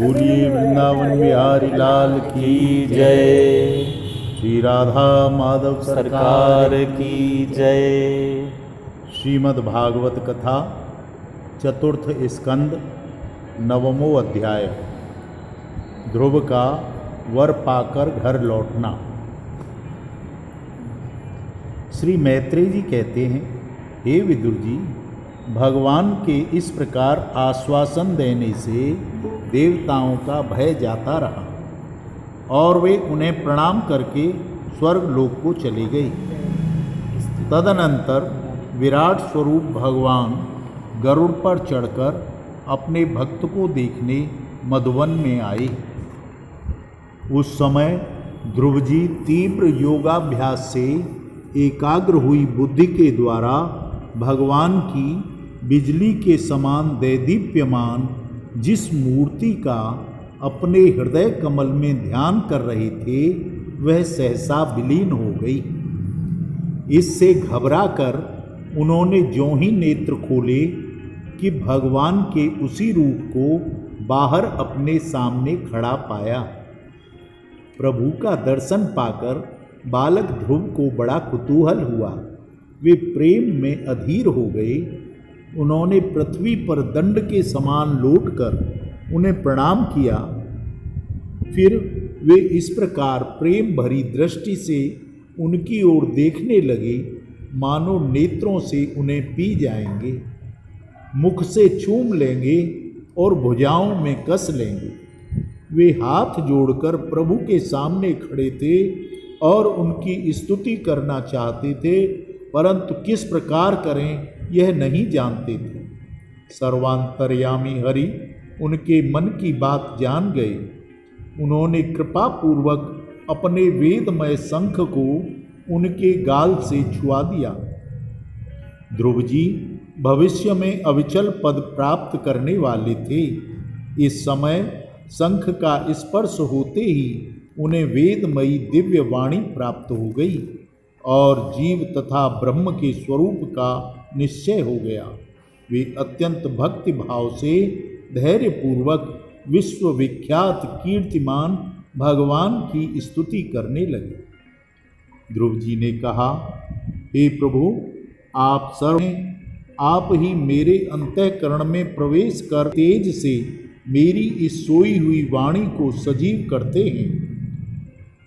बोलिए वृंदावन बिहारी लाल की जय। श्री राधा माधव सरकार की जय। श्रीमद् भागवत कथा चतुर्थ स्कंद नवमो अध्याय। ध्रुव का वर पाकर घर लौटना। श्री मैत्रेय जी कहते हैं, हे विदुर जी, भगवान के इस प्रकार आश्वासन देने से देवताओं का भय जाता रहा और वे उन्हें प्रणाम करके स्वर्ग लोक को चले गए। तदनंतर विराट स्वरूप भगवान गरुड़ पर चढ़कर अपने भक्त को देखने मधुवन में आए। उस समय ध्रुव जी तीव्र योगाभ्यास से एकाग्र हुई बुद्धि के द्वारा भगवान की बिजली के समान दैदीप्यमान जिस मूर्ति का अपने हृदय कमल में ध्यान कर रहे थे वह सहसा विलीन हो गई। इससे घबराकर उन्होंने ज्यों ही नेत्र खोले कि भगवान के उसी रूप को बाहर अपने सामने खड़ा पाया। प्रभु का दर्शन पाकर बालक ध्रुव को बड़ा कुतूहल हुआ। वे प्रेम में अधीर हो गए। उन्होंने पृथ्वी पर दंड के समान लौटकर उन्हें प्रणाम किया। फिर वे इस प्रकार प्रेम भरी दृष्टि से उनकी ओर देखने लगे मानो नेत्रों से उन्हें पी जाएंगे, मुख से चूम लेंगे और भुजाओं में कस लेंगे। वे हाथ जोड़कर प्रभु के सामने खड़े थे और उनकी स्तुति करना चाहते थे, परंतु किस प्रकार करें यह नहीं जानते थे। सर्वांतर्यामी हरि उनके मन की बात जान गए। उन्होंने कृपा पूर्वक अपने वेदमय शंख को उनके गाल से छुआ दिया। ध्रुव जी भविष्य में अविचल पद प्राप्त करने वाले थे। इस समय शंख का स्पर्श होते ही उन्हें वेदमयी दिव्य वाणी प्राप्त हो गई और जीव तथा ब्रह्म के स्वरूप का निश्चय हो गया। वे अत्यंत भक्ति भाव से धैर्यपूर्वक विश्वविख्यात कीर्तिमान भगवान की स्तुति करने लगे। ध्रुव जी ने कहा, हे प्रभु, आप सर्व हैं। आप ही मेरे अंतःकरण में प्रवेश कर तेज से मेरी इस सोई हुई वाणी को सजीव करते हैं।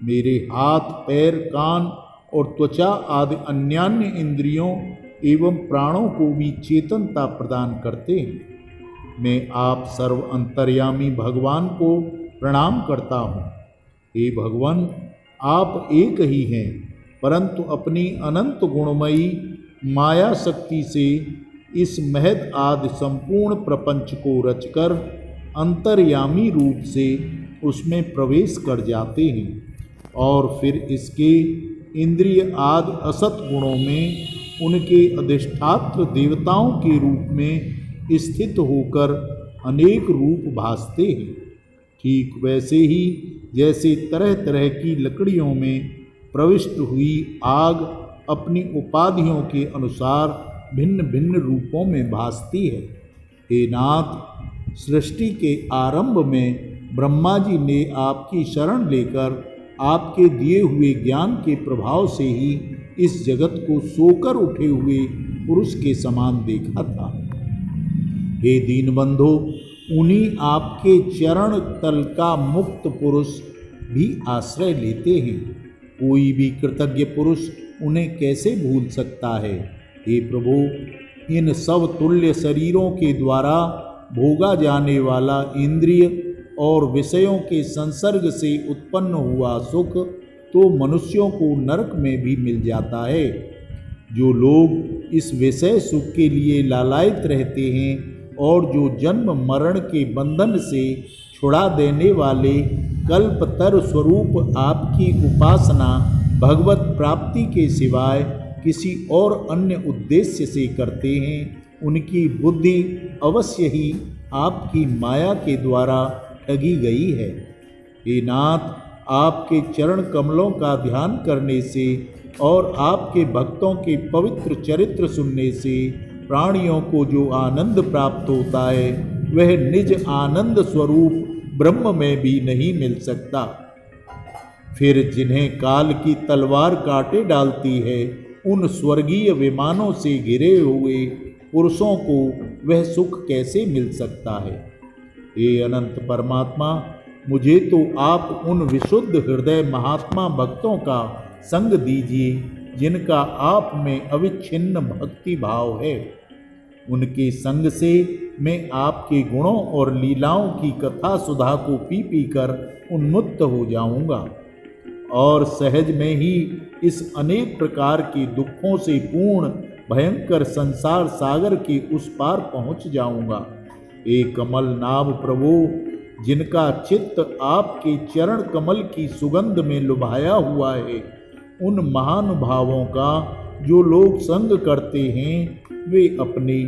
मेरे हाथ, पैर, कान और त्वचा आदि अन्यान्य इंद्रियों एवं प्राणों को भी चेतनता प्रदान करते हैं। मैं आप सर्व अंतर्यामी भगवान को प्रणाम करता हूँ। हे भगवान, आप एक ही हैं, परंतु अपनी अनंत गुणमयी माया शक्ति से इस महद आदि संपूर्ण प्रपंच को रचकर अंतर्यामी रूप से उसमें प्रवेश कर जाते हैं और फिर इसके इंद्रिय आदि असत गुणों में उनके अधिष्ठात्र देवताओं के रूप में स्थित होकर अनेक रूप भासते हैं। ठीक वैसे ही जैसे तरह तरह की लकड़ियों में प्रविष्ट हुई आग अपनी उपाधियों के अनुसार भिन्न भिन्न रूपों में भासती है। हे नाथ, सृष्टि के आरंभ में ब्रह्मा जी ने आपकी शरण लेकर आपके दिए हुए ज्ञान के प्रभाव से ही इस जगत को सोकर उठे हुए पुरुष के समान देखा था। हे दीनबंधो, उन्हीं आपके चरण तल का मुक्त पुरुष भी आश्रय लेते हैं। कोई भी कृतज्ञ पुरुष उन्हें कैसे भूल सकता है। हे प्रभु, इन सब तुल्य शरीरों के द्वारा भोगा जाने वाला इंद्रिय और विषयों के संसर्ग से उत्पन्न हुआ सुख तो मनुष्यों को नरक में भी मिल जाता है। जो लोग इस विषय सुख के लिए लालायित रहते हैं और जो जन्म मरण के बंधन से छुड़ा देने वाले कल्पतर स्वरूप आपकी उपासना भगवत प्राप्ति के सिवाय किसी और अन्य उद्देश्य से करते हैं, उनकी बुद्धि अवश्य ही आपकी माया के द्वारा ठगी गई है। हे नाथ, आपके चरण कमलों का ध्यान करने से और आपके भक्तों के पवित्र चरित्र सुनने से प्राणियों को जो आनंद प्राप्त होता है वह निज आनंद स्वरूप ब्रह्म में भी नहीं मिल सकता। फिर जिन्हें काल की तलवार काटे डालती है, उन स्वर्गीय विमानों से घिरे हुए पुरुषों को वह सुख कैसे मिल सकता है? हे अनंत परमात्मा, मुझे तो आप उन विशुद्ध हृदय महात्मा भक्तों का संग दीजिए जिनका आप में अविच्छिन्न भक्ति भाव है। उनके संग से मैं आपके गुणों और लीलाओं की कथा सुधा को पी पी कर उन्मुक्त हो जाऊंगा और सहज में ही इस अनेक प्रकार के दुखों से पूर्ण भयंकर संसार सागर के उस पार पहुंच जाऊंगा। हे कमल नाभ प्रभु, जिनका चित्त आपके चरण कमल की सुगंध में लुभाया हुआ है, उन महानुभावों का जो लोग संग करते हैं, वे अपने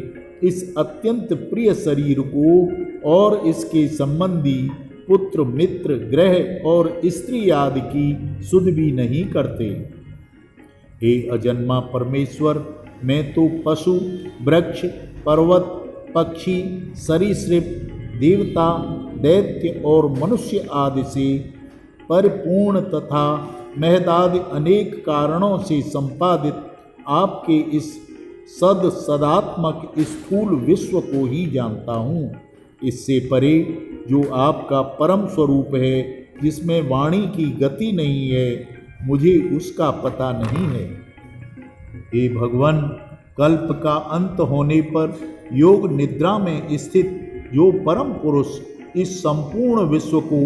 इस अत्यंत प्रिय शरीर को और इसके संबंधी पुत्र मित्र ग्रह और स्त्री आदि की सुध भी नहीं करते। हे अजन्मा परमेश्वर, मैं तो पशु वृक्ष पर्वत पक्षी सरीसृप देवता दैत्य और मनुष्य आदि से परिपूर्ण तथा महदादि अनेक कारणों से संपादित आपके इस सदात्मक स्थूल विश्व को ही जानता हूँ। इससे परे जो आपका परम स्वरूप है, जिसमें वाणी की गति नहीं है, मुझे उसका पता नहीं है। हे भगवान, कल्प का अंत होने पर योग निद्रा में स्थित जो परम पुरुष इस संपूर्ण विश्व को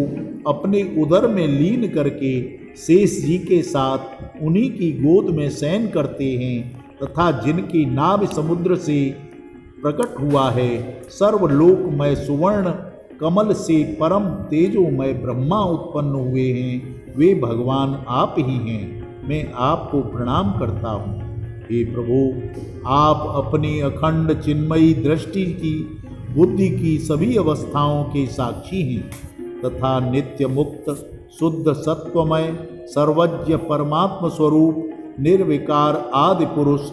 अपने उदर में लीन करके शेष जी के साथ उन्हीं की गोद में शयन करते हैं तथा जिनकी नाभि समुद्र से प्रकट हुआ है, सर्वलोकमय सुवर्ण कमल से परम तेजोमय ब्रह्मा उत्पन्न हुए हैं, वे भगवान आप ही हैं। मैं आपको प्रणाम करता हूँ। हे प्रभु, आप अपनी अखंड चिन्मयी दृष्टि की बुद्धि की सभी अवस्थाओं के साक्षी हैं तथा नित्य मुक्त शुद्ध सत्वमय सर्वज्ञ परमात्म स्वरूप निर्विकार आदि पुरुष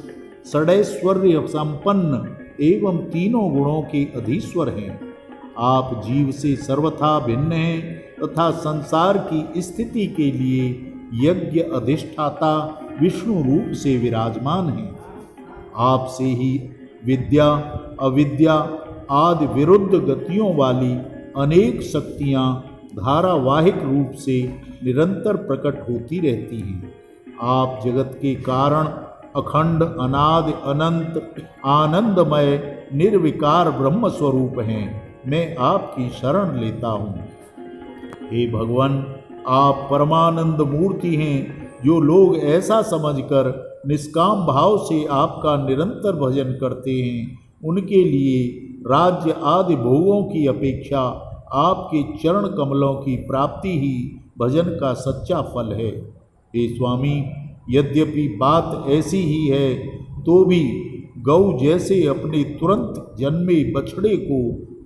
षडैश्वर्य संपन्न एवं तीनों गुणों के अधीश्वर हैं। आप जीव से सर्वथा भिन्न हैं तथा संसार की स्थिति के लिए यज्ञ अधिष्ठाता विष्णु रूप से विराजमान हैं। आपसे ही विद्या अविद्या आदि विरुद्ध गतियों वाली अनेक शक्तियाँ धारावाहिक रूप से निरंतर प्रकट होती रहती हैं। आप जगत के कारण अखंड अनादि अनंत आनंदमय निर्विकार ब्रह्म स्वरूप हैं। मैं आपकी शरण लेता हूँ। हे भगवान, आप परमानंद मूर्ति हैं। जो लोग ऐसा समझकर निष्काम भाव से आपका निरंतर भजन करते हैं, उनके लिए राज्य आदि भोगों की अपेक्षा आपके चरण कमलों की प्राप्ति ही भजन का सच्चा फल है। हे स्वामी, यद्यपि बात ऐसी ही है तो भी गौ जैसे अपने तुरंत जन्मे बछड़े को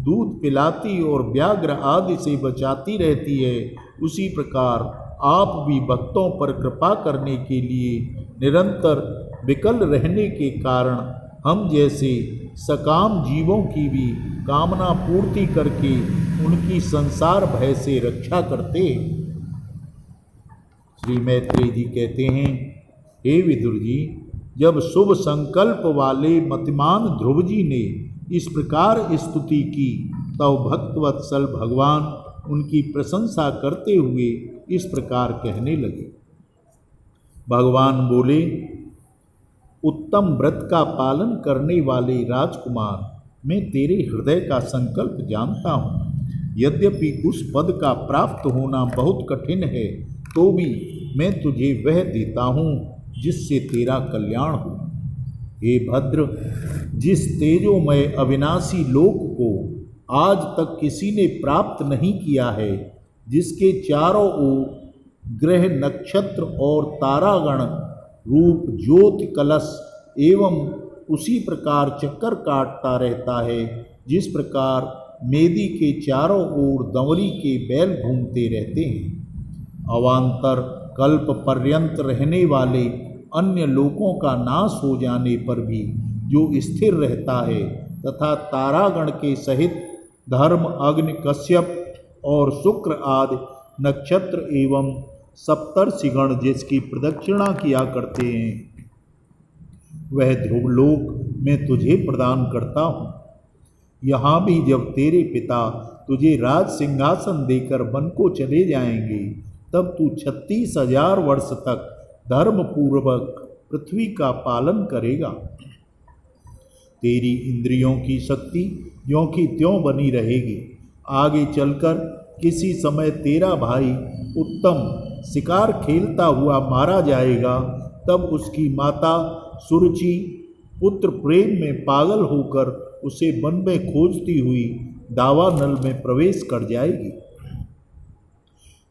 दूध पिलाती और व्याघ्र आदि से बचाती रहती है, उसी प्रकार आप भी भक्तों पर कृपा करने के लिए निरंतर विकल रहने के कारण हम जैसे सकाम जीवों की भी कामना पूर्ति करके उनकी संसार भय से रक्षा करते हैं। श्री मैत्रेय जी कहते हैं, हे विदुर जी, जब शुभ संकल्प वाले मतिमान ध्रुव जी ने इस प्रकार स्तुति की, तब भक्तवत्सल भगवान उनकी प्रशंसा करते हुए इस प्रकार कहने लगे। भगवान बोले, उत्तम व्रत का पालन करने वाले राजकुमार, मैं तेरे हृदय का संकल्प जानता हूँ। यद्यपि उस पद का प्राप्त होना बहुत कठिन है, तो भी मैं तुझे वह देता हूँ जिससे तेरा कल्याण हो। हे भद्र, जिस तेजोमय अविनाशी लोक को आज तक किसी ने प्राप्त नहीं किया है, जिसके चारों ओर ग्रह नक्षत्र और तारागण रूप ज्योति कलश एवं उसी प्रकार चक्कर काटता रहता है, जिस प्रकार मेदी के चारों ओर दंवरी के बैल घूमते रहते हैं। अवान्तर कल्प पर्यंत रहने वाले अन्य लोकों का नाश हो जाने पर भी जो स्थिर रहता है तथा तारागण के सहित धर्म अग्नि कश्यप और शुक्र आदि नक्षत्र एवं सप्तर्षिगण जिसकी प्रदक्षिणा किया करते हैं, वह ध्रुवलोक मैं तुझे प्रदान करता हूँ। यहाँ भी जब तेरे पिता तुझे राज सिंहासन देकर वन को चले जाएंगे, तब तू 36,000 वर्ष तक धर्म पूर्वक पृथ्वी का पालन करेगा। तेरी इंद्रियों की शक्ति यों की त्यों बनी रहेगी। आगे चलकर किसी समय तेरा भाई उत्तम शिकार खेलता हुआ मारा जाएगा, तब उसकी माता सुरुचि पुत्र प्रेम में पागल होकर उसे वन में खोजती हुई दावानल में प्रवेश कर जाएगी।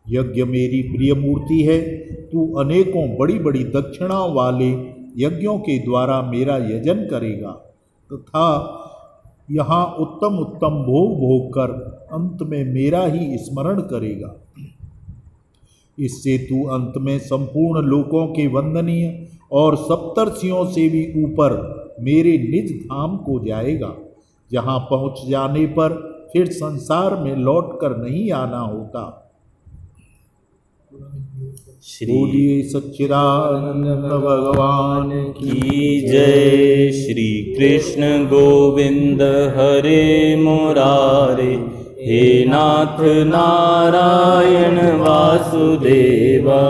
यज्ञ मेरी प्रिय मूर्ति है, तू अनेकों बड़ी बड़ी दक्षिणाओं वाले यज्ञों के द्वारा मेरा यजन करेगा तथा यहाँ उत्तम उत्तम भोग भोग कर अंत में मेरा ही स्मरण करेगा। इससे तू अंत में संपूर्ण लोकों के वंदनीय और सप्तर्षियों से भी ऊपर मेरे निज धाम को जाएगा, जहाँ पहुँच जाने पर फिर संसार में लौटकर नहीं आना होता। बोलिए सच्चिदानंद भगवान की जय। श्री कृष्ण गोविंद हरे मुरारे, हे नाथ नारायण वासुदेवा।